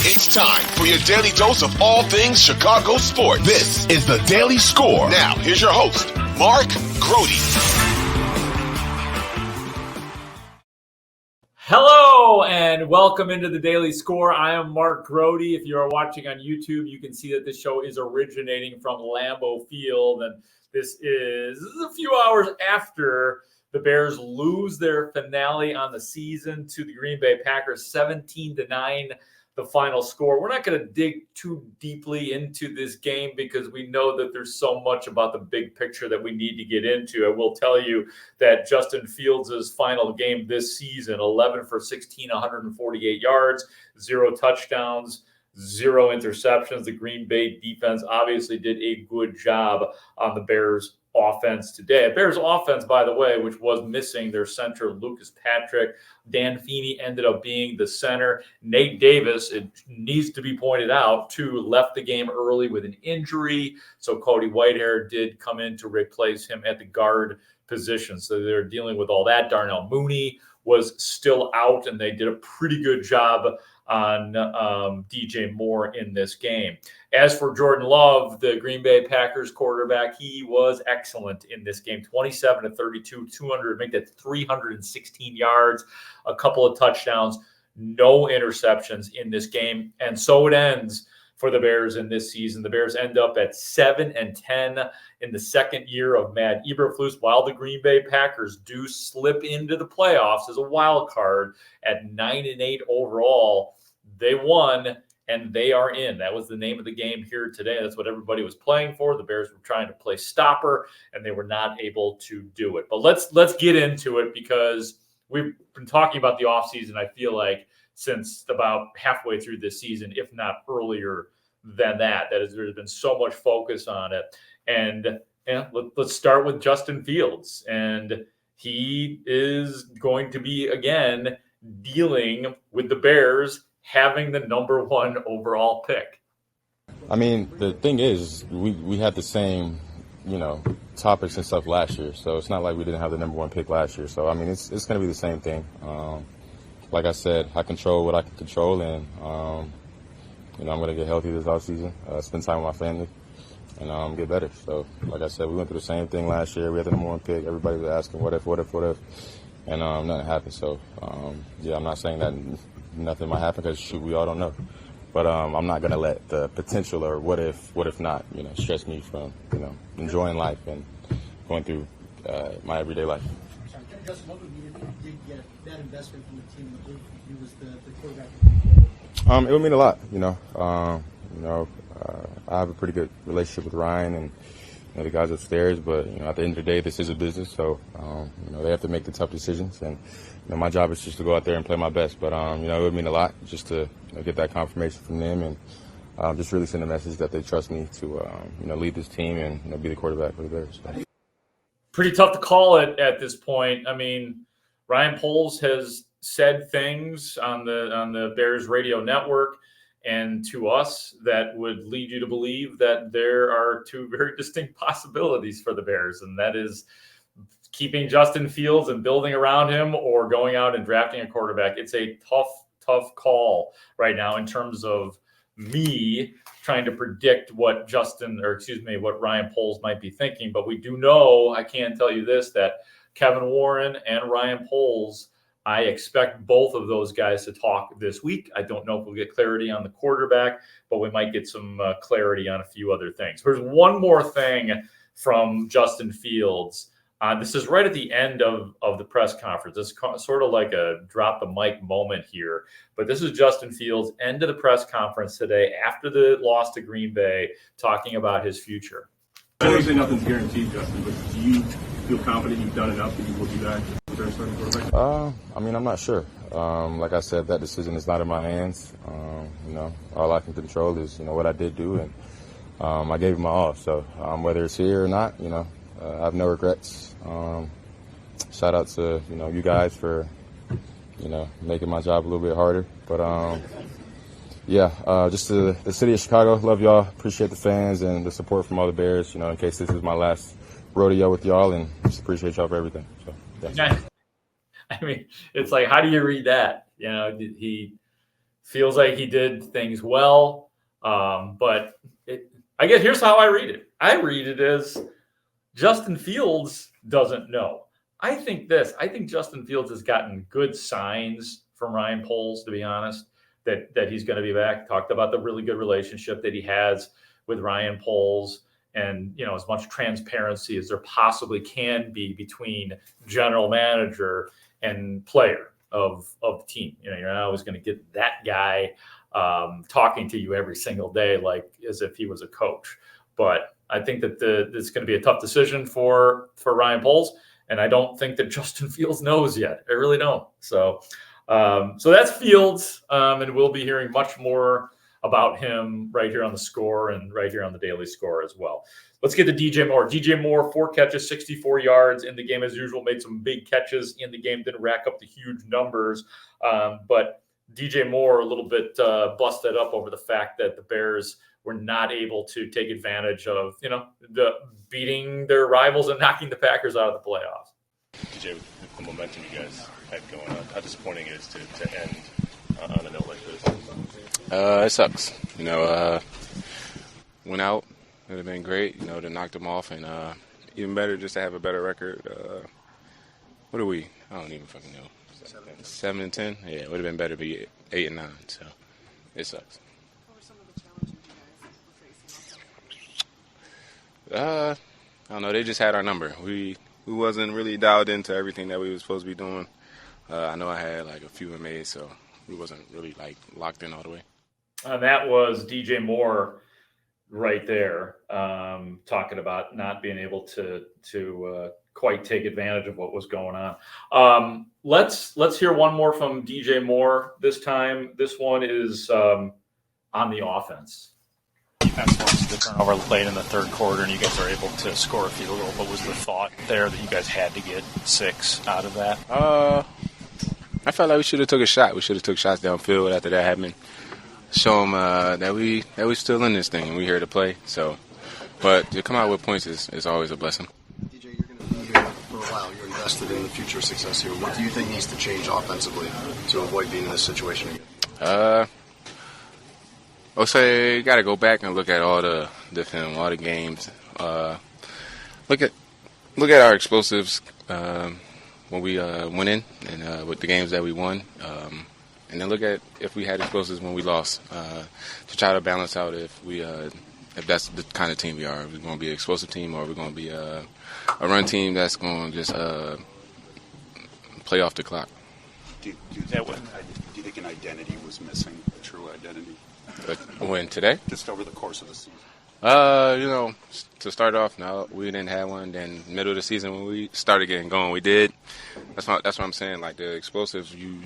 It's time for your daily dose of all things Chicago sports. This is the Daily Score. Now, here's your host, Mark Grote. Hello and welcome into the Daily Score. I am Mark Grote. If you are watching on YouTube, you can see that this show is originating from Lambeau Field, and this is a few hours after the Bears lose their finale on the season to the Green Bay Packers, 17-9. The final score. We're not going to dig too deeply into this game because we know that there's so much about the big picture that we need to get into. I will tell you that Justin Fields' final game this season, 11 for 16, 148 yards, 0 touchdowns, 0 interceptions. The Green Bay defense obviously did a good job on the Bears offense today. Bears offense, by the way, which was missing their center, Lucas Patrick. Dan Feeney ended up being the center. Nate Davis, it needs to be pointed out, too, left the game early with an injury. So Cody Whitehair did come in to replace him at the guard position. So they're dealing with all that. Darnell Mooney was still out, and they did a pretty good job on DJ Moore in this game. As for Jordan Love, the Green Bay Packers quarterback, he was excellent in this game. 27-32, 316 yards, a couple of touchdowns, no interceptions in this game. And so it ends for the Bears in this season. The Bears end up at 7-10 in the second year of Matt Eberflus, while the Green Bay Packers do slip into the playoffs as a wild card at 9-8 overall. They won, and they are in. That was the name of the game here today. That's what everybody was playing for. The Bears were trying to play stopper, and they were not able to do it. But let's get into it because we've been talking about the offseason, I feel like, since about halfway through this season, if not earlier than that. There's been so much focus on it. And let's start with Justin Fields. And he is going to be, again, dealing with the Bears having the number 1 overall pick. I mean, the thing is, we had the same, topics and stuff last year. So it's not like we didn't have the number 1 pick last year. So, I mean, it's going to be the same thing. Like I said, I control what I can control, and, I'm going to get healthy this offseason, spend time with my family, and get better. So, like I said, we went through the same thing last year. We had the number 1 pick. Everybody was asking, what if? And nothing happened. So, I'm not saying that nothing might happen because, we all don't know. But I'm not going to let the potential or what if not, stress me from, enjoying life and going through my everyday life. Justin, what would mean if you did get that investment from the team? He was the quarterback. It would mean a lot, I have a pretty good relationship with Ryan and the guys upstairs, but at the end of the day, this is a business, so they have to make the tough decisions, and my job is just to go out there and play my best. But it would mean a lot just to get that confirmation from them and just really send a message that they trust me to lead this team and be the quarterback for the Bears. So. Pretty tough to call it at this point. I mean, Ryan Poles has said things on the Bears radio network and to us that would lead you to believe that there are 2 very distinct possibilities for the Bears, and that is keeping Justin Fields and building around him or going out and drafting a quarterback. It's a tough call right now in terms of me trying to predict what Ryan Poles might be thinking. But we do know, I can tell you this, that Kevin Warren and Ryan Poles, I expect both of those guys to talk this week. I don't know if we'll get clarity on the quarterback, but we might get some clarity on a few other things. There's one more thing from Justin Fields. This is right at the end of the press conference. It's sort of like a drop the mic moment here. But this is Justin Fields, end of the press conference today after the loss to Green Bay, talking about his future. I know you say nothing's guaranteed, Justin, but do you feel confident you've done enough that you will do that? I'm not sure. Like I said, that decision is not in my hands. All I can control is, what I did do, and I gave it my all. So whether it's here or not, I have no regrets. Shout out to, you guys for, making my job a little bit harder. But, just the city of Chicago, love y'all. Appreciate the fans and the support from all the Bears, in case this is my last rodeo with y'all, and just appreciate y'all for everything. So, thanks. I mean, it's like, how do you read that? He Feels like he did things well, but I guess here's how I read it. I read it as Justin Fields doesn't know. I think Justin Fields has gotten good signs from Ryan Poles, to be honest, that he's going to be back. Talked about the really good relationship that he has with Ryan Poles, and as much transparency as there possibly can be between general manager and player of the team. You're not always going to get that guy talking to you every single day, like as if he was a coach. But I think that it's going to be a tough decision for Ryan Poles, and I don't think that Justin Fields knows yet. I really don't. So that's Fields, and we'll be hearing much more about him right here on the Score and right here on the Daily Score as well. Let's get to DJ Moore. DJ Moore, 4 catches, 64 yards in the game as usual, made some big catches in the game, didn't rack up the huge numbers. But DJ Moore a little bit busted up over the fact that the Bears were not able to take advantage of, the beating their rivals and knocking the Packers out of the playoffs. DJ, with the momentum you guys had going on, how disappointing it is to end on a note like this? It sucks. Went out. It would have been great, to knock them off, and even better just to have a better record. What are we? I don't even fucking know. 7-10? Yeah, it would have been better to be 8-9. So it sucks. What were some of the challenges you guys were facing? I don't know. They just had our number. We wasn't really dialed into everything that we were supposed to be doing. I know I had like a few MAs, so we wasn't really like locked in all the way. That was DJ Moore right there, talking about not being able to quite take advantage of what was going on. Let's hear one more from DJ Moore this time. This one is on the offense. Defense forced the turnover late in the third quarter, and you guys are able to score a field goal. What was the thought there that you guys had to get 6 out of that? I felt like we should have took a shot. We should have took shots downfield after that happened. Show them that we still in this thing and we here to play. So, but to come out with points is always a blessing. DJ, you're going to be here for a while. You're invested in the future success here. What do you think needs to change offensively to avoid being in this situation again? I'll say you got to go back and look at all the film, all the games. Look at our explosives when we went in and with the games that we won. And then look at if we had explosives when we lost, to try to balance out if that's the kind of team we are. Are we going to be an explosive team, or are we going to be a run team that's going to just play off the clock? Do you think an identity was missing, a true identity? When today? Just over the course of the season. To start off, no, we didn't have one. Then middle of the season when we started getting going, we did. That's what I'm saying. Like the explosives, you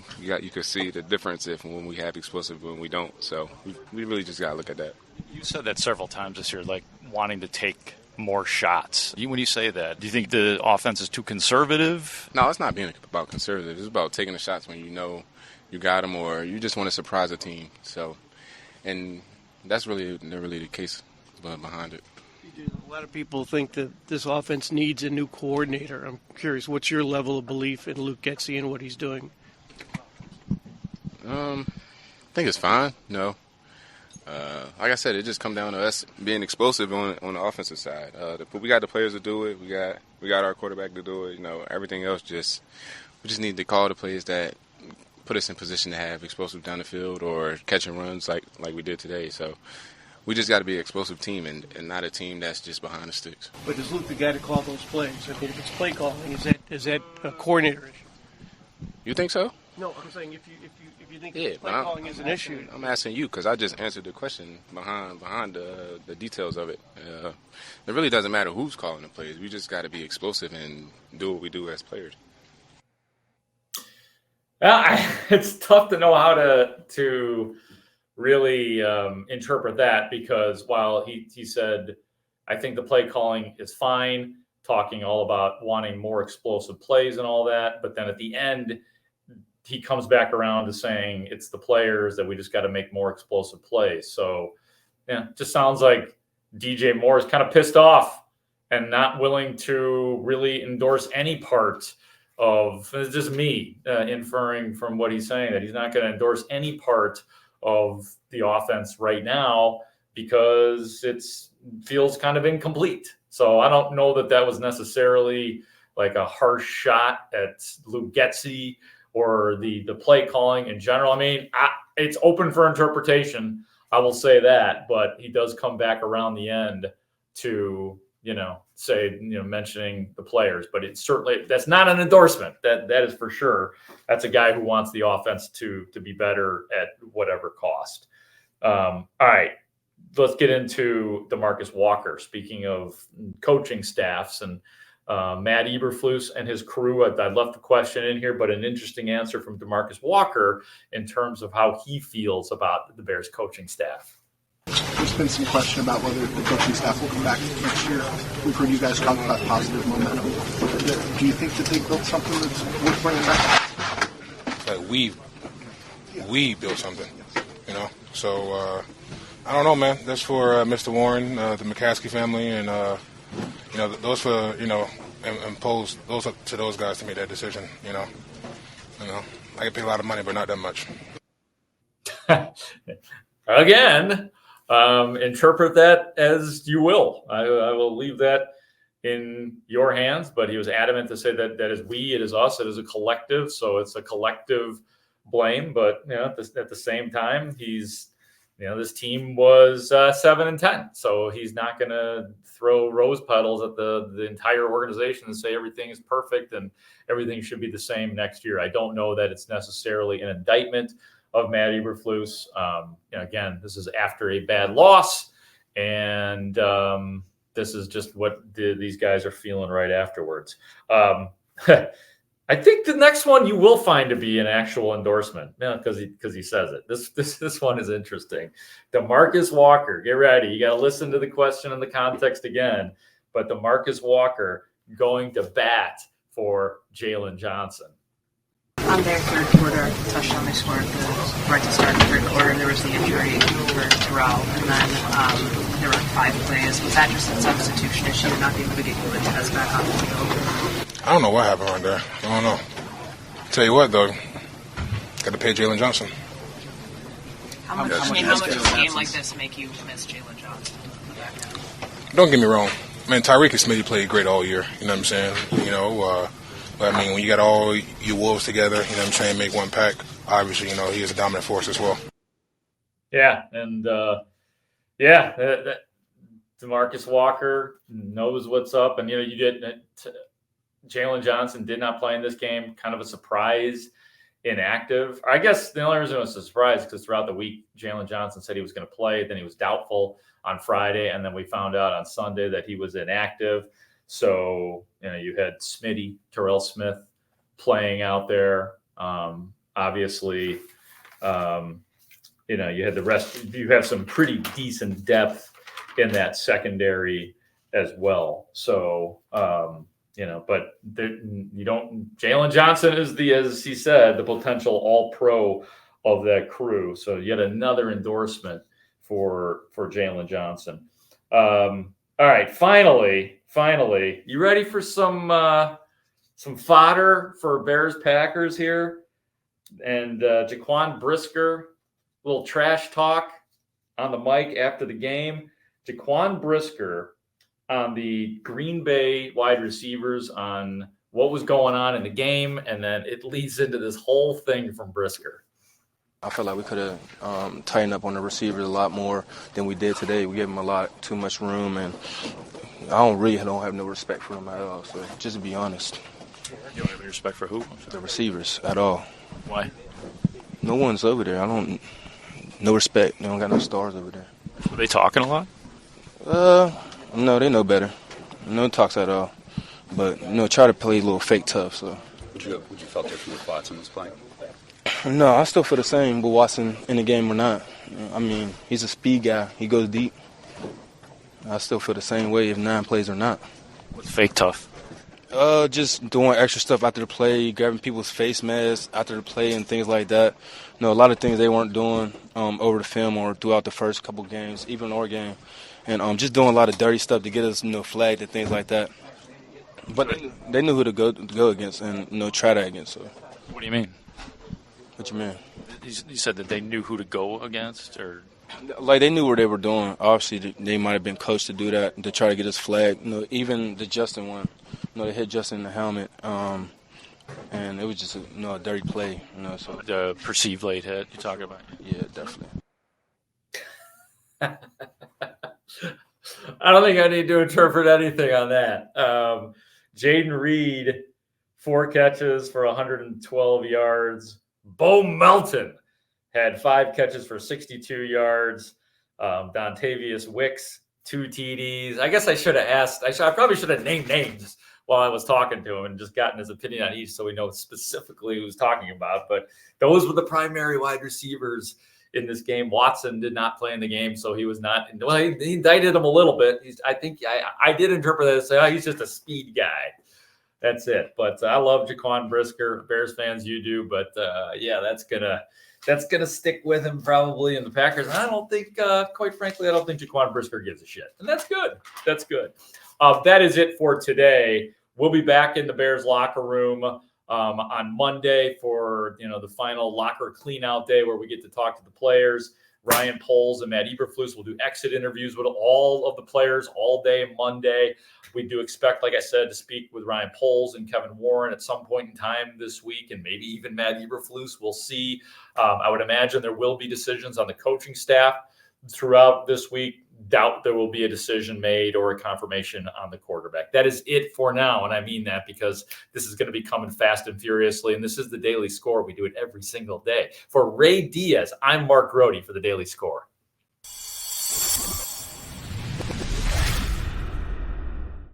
could see the difference when we have explosive when we don't. So we really just gotta look at that. You said that several times this year, like wanting to take more shots. When you say that, do you think the offense is too conservative? No, it's not being about conservative. It's about taking the shots when you know you got them, or you just want to surprise a team. So, and that's really the case behind it. A lot of people think that this offense needs a new coordinator. I'm curious, what's your level of belief in Luke Getsy and what he's doing? I think it's fine. No, like I said, it just comes down to us being explosive on the offensive side. But we got the players to do it. We got our quarterback to do it. Everything else we just need to call the plays that put us in position to have explosive down the field or catching runs like we did today. So. We just got to be an explosive team and not a team that's just behind the sticks. But is Luke the guy to call those plays? I mean, if it's play calling, is that a coordinator issue? You think so? No, I'm saying if you think play calling is an issue. I'm asking you because I just answered the question behind the details of it. It really doesn't matter who's calling the plays. We just got to be explosive and do what we do as players. It's tough to know how to really interpret that, because while he said, I think the play calling is fine, talking all about wanting more explosive plays and all that, but then at the end, he comes back around to saying it's the players that we just got to make more explosive plays. So, yeah, it just sounds like DJ Moore is kind of pissed off and not willing to really endorse any part of, it's just me inferring from what he's saying, that he's not going to endorse any part of the offense right now because it feels kind of incomplete. So I don't know that was necessarily like a harsh shot at Luke Getsy or the play calling in general. I mean, it's open for interpretation. I will say that, but he does come back around the end to, mentioning the players, but it's certainly, that's not an endorsement. That is for sure. That's a guy who wants the offense to be better at whatever cost. All right, let's get into DeMarcus Walker. Speaking of coaching staffs and Matt Eberflus and his crew, I left the question in here, but an interesting answer from DeMarcus Walker in terms of how he feels about the Bears coaching staff. There's been some question about whether the coaching staff will come back next year. We've heard you guys talk about positive momentum. Do you think that they built something that's worth bringing back? Like we built something, So I don't know, man. That's for Mr. Warren, the McCaskey family, and those for impose those up to those guys to make that decision. I get paid a lot of money, but not that much. Again. Interpret that as you will. I will leave that in your hands, but he was adamant to say that is we, it is us, it is a collective. So it's a collective blame, but at the same time, he's, this team was 7-10. So he's not going to throw rose petals at the entire organization and say everything is perfect and everything should be the same next year. I don't know that it's necessarily an indictment of Matt Eberflus. Again, this is after a bad loss, and this is just what these guys are feeling right afterwards. I think the next one you will find to be an actual endorsement, because he says it. This one is interesting. DeMarcus Walker, get ready. You got to listen to the question and the context again. But DeMarcus Walker going to bat for Jalen Johnson. On their third quarter touchdown they scored right to start the third quarter, there was the injury for Terrell, and then there were 5 plays. Was that just a substitution issue to not be able to get Cortez back on the field? I don't know what happened right there. I don't know. Tell you what, though, got to pay Jalen Johnson. How much does a game like this make you miss Jalen Johnson in the back end? Don't get me wrong. Man, Tyreek and Smitty played great all year. You know what I'm saying? But, I mean, when you got all your wolves together, make one pack, obviously, he is a dominant force as well. Yeah, and, DeMarcus Walker knows what's up. And, Jalen Johnson did not play in this game, kind of a surprise, inactive. I guess the only reason it was a surprise because throughout the week, Jalen Johnson said he was going to play. Then he was doubtful on Friday, and then we found out on Sunday that he was inactive. So, you had Smitty, Terrell Smith playing out there. Obviously, you had the rest. You have some pretty decent depth in that secondary as well. So, but you don't. Jalen Johnson is as he said, the potential All-Pro of that crew. So yet another endorsement for Jalen Johnson. All right, finally, you ready for some fodder for Bears Packers here? And Jaquan Brisker, little trash talk on the mic after the game. Jaquan Brisker on the Green Bay wide receivers on what was going on in the game, and then it leads into this whole thing from Brisker. I feel like we could have tightened up on the receivers a lot more than we did today. We gave them a lot too much room, and I don't have no respect for them at all. So just to be honest. You don't have any respect for who? The receivers at all. Why? No one's over there. No respect. They don't got no stars over there. Were they talking a lot? No, they know better. No talks at all. But, try to play a little fake tough. So. Would you felt different with Watson was playing? No, I still feel the same with Watson in the game or not. I mean, he's a speed guy. He goes deep. I still feel the same way if 9 plays or not. What's fake tough? Just doing extra stuff after the play, grabbing people's face masks after the play and things like that. A lot of things they weren't doing over the film or throughout the first couple games, even our game. And just doing a lot of dirty stuff to get us, flagged and things like that. But they knew who to go against and, try that against. So. What do you mean? What you mean? You said that they knew who to go against, or like they knew what they were doing. Obviously, they might have been coached to do that to try to get us flagged. Even the Justin one, they hit Justin in the helmet, and it was just a dirty play. So the perceived late hit you're talking about. Yeah, definitely. I don't think I need to interpret anything on that. Jaden Reed, 4 catches for 112 yards. Bo Melton had 5 catches for 62 yards. Dontavius Wicks, 2 TDs. I guess I should have asked. I probably should have named names while I was talking to him and just gotten his opinion on each so we know specifically who he's talking about. But those were the primary wide receivers in this game. Watson did not play in the game, so he was not. Well, he indicted him a little bit. I think I did interpret that as say, he's just a speed guy. That's it. But I love Jaquan Brisker. Bears fans, you do. But yeah, that's gonna stick with him probably in the Packers. And I don't think, quite frankly, I don't think Jaquan Brisker gives a shit. And that's good. That's good. That is it for today. We'll be back in the Bears locker room on Monday for the final locker clean out day where we get to talk to the players. Ryan Poles and Matt Eberflus will do exit interviews with all of the players all day Monday. We do expect, like I said, to speak with Ryan Poles and Kevin Warren at some point in time this week, and maybe even Matt Eberflus. We'll see. I would imagine there will be decisions on the coaching staff throughout this week. Doubt there will be a decision made or a confirmation on the quarterback. That is it for now, and I mean that because this is going to be coming fast and furiously, and this is the Daily Score. We do it every single day. For Ray Diaz, I'm Mark Grote for the Daily Score.